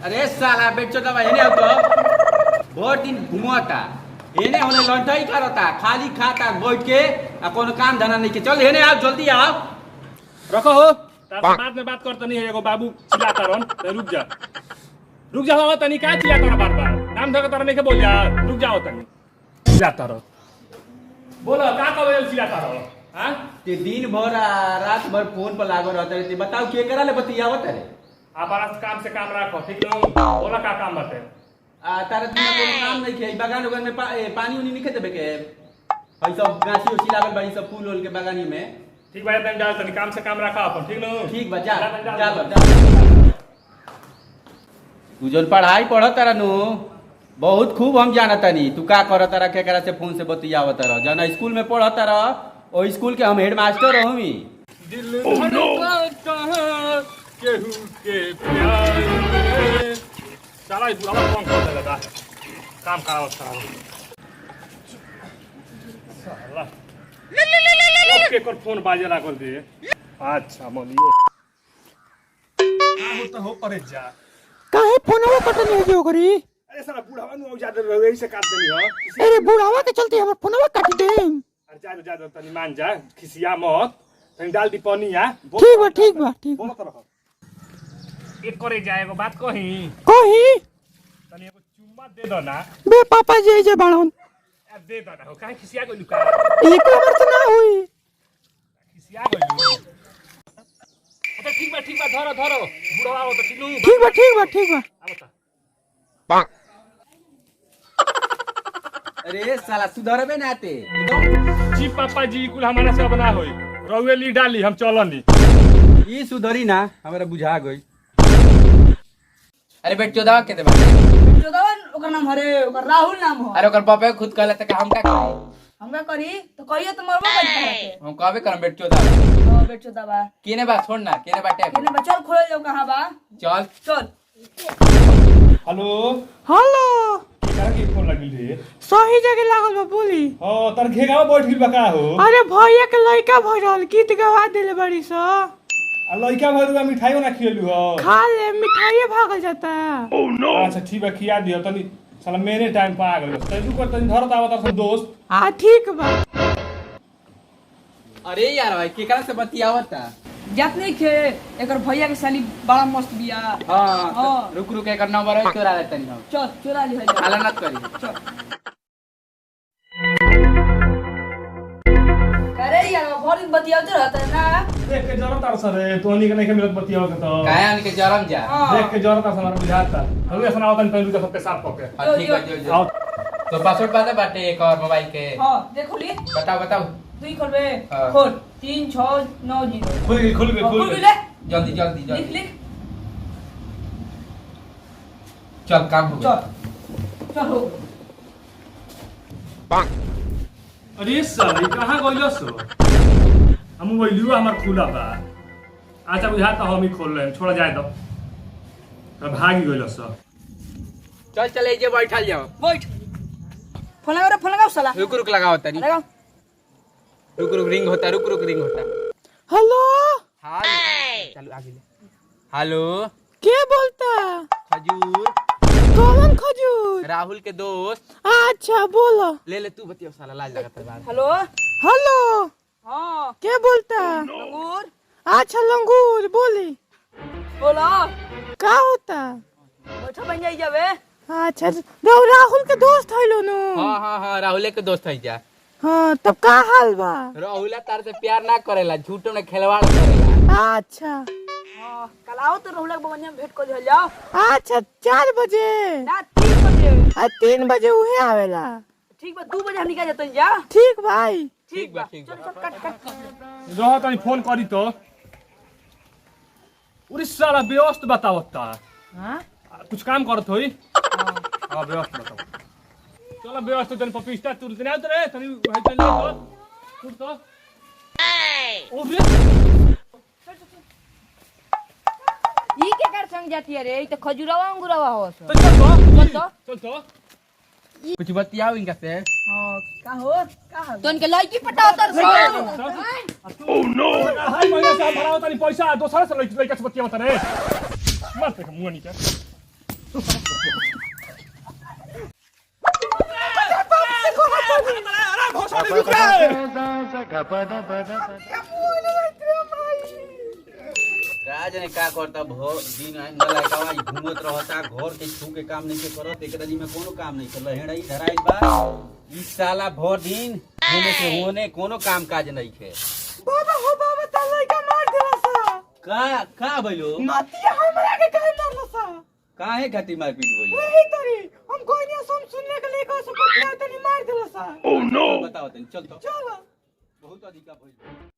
अरे साला बेचो दवा हेने आओ तो बहुत दिन घुमाता हेने होने लंटाई करता खाली खाता बैठ के आ कोनो काम धंधा नहीं के चल हेने आओ जल्दी आओ रखो हो बाद में बात करते नहीं है एगो बाबू चिल्लाता रहन रुक जाओ तनी का चिल्लाता रह बार बार नाम धर के नहीं के बोल जा रुक जाओ तनी चिल्लाता रह बोलो का कबे चिल्लाता रह हां ते दिन भर रात भर फोन पर लागो रहता रे बताओ के करा ले बतियावत रे आप काम से काम रखो ठीक नहीं बोला का काम बते तारा दिन कोनो काम नहीं के बागान उगान में पानी उनी नहीं के देबे के भाई सब गाछी उछी लागल बड़ी सब फूल उल के बागानी में ठीक भाई तन डाल तनी काम से काम रखा अपन ठीक नहीं ठीक बा जा तू जोन पढ़ाई पढ़त तारा नु बहुत खूब हम जानत तनी तू का करत तारा के करा से फोन से बतियावत तारा जना स्कूल में पढ़त तारा ओ स्कूल के हम हेडमास्टर हमी दिल केहू के प्यार में चला इस बुढ़ावा कौन कर देगा काम कराओ साला ओके कर फोन बाजे लागल दे अच्छा मलिए हो तो हो परे जा काहे फोनवा कटनी है जो करी अरे साला बुढ़ावा नु ज्यादा रही से काट देनी हो अरे बुढ़ावा के चलते हमर फोनवा काट दे अरे ज्यादा तनी मान जा खिसिया मत तनी डाल दी पनिया ठीक बा बोलत रह एक करे जाएगो बात कही कही तनी एगो चुम्मा दे दो ना बे पापा जे बाड़न दे दो ना हो काहे खिसिया गइलू का एक बार से ना हुई खिसिया गइलू अच्छा ठीक बा धरो बुढ़वा हो तो ठीक बा आवता अरे साला सुधरबे ना आते जी पापा जी कुल हमारा सब ना होई रउए ली डाली हम चलनी ई सुधरी ना हमरा बुझा गई अरे बेट चोदवा के दे चोदवन ओकर नाम हरे ओकर राहुल नाम हो अरे ओकर पापा खुद कहले त हम का करी हम का करी तो कहियो तो मरबो बैठ के हम कहबे करम बेट चोदवा हां बेट चोदवा केने बा छोड़ ना केने बाटे केने बचल खोल जाओ कहां बा चल हेलो हेलो केकरा के फोन लगिल रे सही जगह लागल बा बोली हां तर घेगावा बैठ गेल बा का हो अरे भैया के लइका भरल गीत गवा देले बड़ी सो आ लइका भरुआ मिठाइयो ना खियलू हो खा ले मिठाई भागल जाता ओह नो अच्छा ठीक बा खिया दियो तनी साला मेरे टाइम पर आ गइल तू कर तनी धरत आवत सब दोस्त हां ठीक बा अरे यार भाई केकरा से बतियावता जात नहीं खे एकर भैया के साली बड़ा मस्त बिया हां रुक एकर नंबर है चोरा ले तनी हम चल चोरा ली है हाला मत करी चल अरे यार भोरी बतियाते रहता है ना देख के जरत आर सरे तोनी के नहीं के मिलत बतियाव के तो काहे हमके जरम जा देख के जरत आर हमारा बुझाता हमें सुनाओ तनी तनी के सबके साथ पके ठीक है जो आओ तो पासवर्ड पता बाटे एक और मोबाइल के हां देखो ली बताओ तू ही खोलबे हाँ। खोल 3690 खुल गई ले जल्दी लिख चल काम हो गया चल हो अरे साली कहां गइलो सो हम मोबाइलवा हमर खुला बा अच्छा बुझाता हम ही खोल ले छोड़ जाए दो तो भागी गइलो सो चल ए जे बैठल जाओ बैठ फोन लगाओ साला रुक लगाओ तनी लगाओ रुक रिंग होता रिंग होता हेलो हां चलो आगे ले हेलो के बोलता खजूर कौन खजूर राहुल के दोस्त अच्छा बोलो ले तू बतिया साला लाज लगता है बात हेलो हेलो हां के बोलता लंगूर अच्छा लंगूर बोली बोलो का होता बैठो बन जाई जावे अच्छा राहुल के दोस्त है लो नु हां राहुल के दोस्त है जा हाँ तब का हाल बा राहुल तार से प्यार ना करेला झूठो में खिलवाड़ करेला अच्छा हां कल आओ तो रोहला के बवनिया में भेंट कर लिहल जाओ अच्छा 4 बजे ना 3 बजे 3 बजे उहे आवेला ठीक बा 2 बजे हम निकल जाते जा ठीक भाई ठीक बा चल कट रहो तनी फोन करी तो उरी साला व्यवस्था बतावता हां कुछ काम करत होई हां व्यवस्था बताओ चलो व्यवस्था तनी पपिस्टा तुरंत नहीं आउत रे तनी भाई चल तो तुर तो ओ बे ई के कर संग जाती है रे ई तो खजुरावा अंगुरावा हो सो चल तो कुछ बतियाओ इनका से हां का हो तो इनके लड़की पटाओ तर सो ओह नो हाय महीना से भराओ तनी पैसा दोसरा से लइका से बतिया रे मत मुंह नहीं क्या राज ने का करता दिन न लड़कावा घूमत रहता घर के छू के काम नहीं के करत एकरा जी में कोनो काम नहीं कर हेड़ई धराइल बा ई साला भर दिन होने से होने कोनो काम काज नहीं है बाबा हो बाबा त लइका मार देला सा का भइलो नतिया हमरा के काहे मारला सा काहे खातिर मारपीट भइलो वही तरी हम कोई नहीं सुन सुनने के लेकर से पतिया तनी मार देला सा ओह नो बताओ तनी चल तो चलो बहुत अधिका भइल